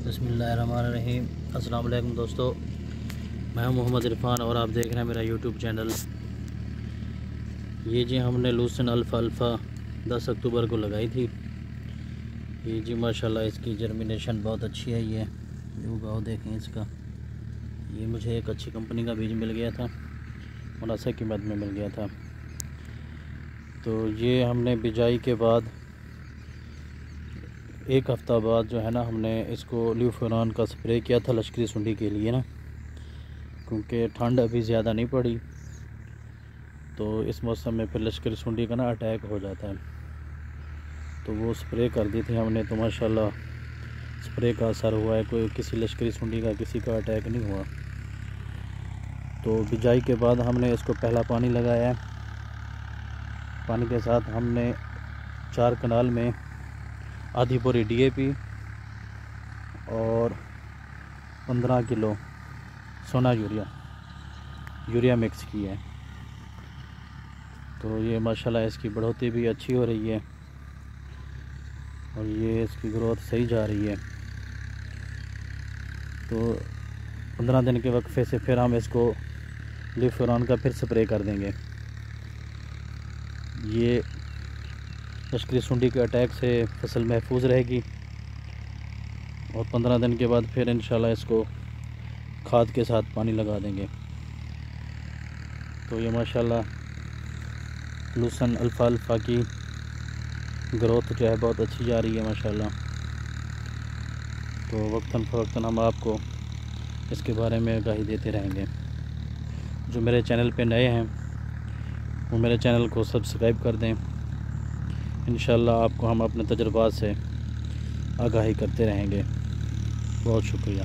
बिस्मिल्लाहिर्रहमानिर्रहीम। अस्सलाम वालेकुम दोस्तों, मैं हूं मोहम्मद इरफान और आप देख रहे हैं मेरा यूट्यूब चैनल। ये जी हमने लूसन अल्फ़ा 10 अक्टूबर को लगाई थी। ये जी माशाल्लाह इसकी जर्मिनेशन बहुत अच्छी है। ये उगाओ देखें इसका। ये मुझे एक अच्छी कंपनी का बीज मिल गया था, मुनासिब कीमत में मिल गया था। तो ये हमने बिजाई के बाद एक हफ़्ता बाद जो है ना, हमने इसको ल्यूफेरॉन का स्प्रे किया था लश्करी सुंडी के लिए ना, क्योंकि ठंड अभी ज़्यादा नहीं पड़ी। तो इस मौसम में फिर लश्करी सुंडी का ना अटैक हो जाता है, तो वो स्प्रे कर दी थी हमने। तो माशाल्लाह स्प्रे का असर हुआ है, कोई किसी लश्करी सुंडी का किसी का अटैक नहीं हुआ। तो बिजाई के बाद हमने इसको पहला पानी लगाया है। पानी के साथ हमने 4 कनाल में आधी बोरी DAP और 15 किलो सोना यूरिया मिक्स किया है। तो ये माशाल्लाह इसकी बढ़ोतरी भी अच्छी हो रही है और ये इसकी ग्रोथ सही जा रही है। तो 15 दिन के वक्फे से फिर हम इसको ल्यूफेरॉन का फिर स्प्रे कर देंगे। ये लश्करी सुंडी के अटैक से फसल महफूज रहेगी और 15 दिन के बाद फिर इंशाल्लाह इसको खाद के साथ पानी लगा देंगे। तो ये माशाल्लाह लूसन अल्फ़ा की ग्रोथ जो है बहुत अच्छी जा रही है माशाल्लाह। तो वक्तन फ़वक्तन हम आपको इसके बारे में आगाही देते रहेंगे। जो मेरे चैनल पे नए हैं वो मेरे चैनल को सब्सक्राइब कर दें। इंशाल्लाह आपको हम अपने तजुर्बात से आगाही करते रहेंगे। बहुत शुक्रिया।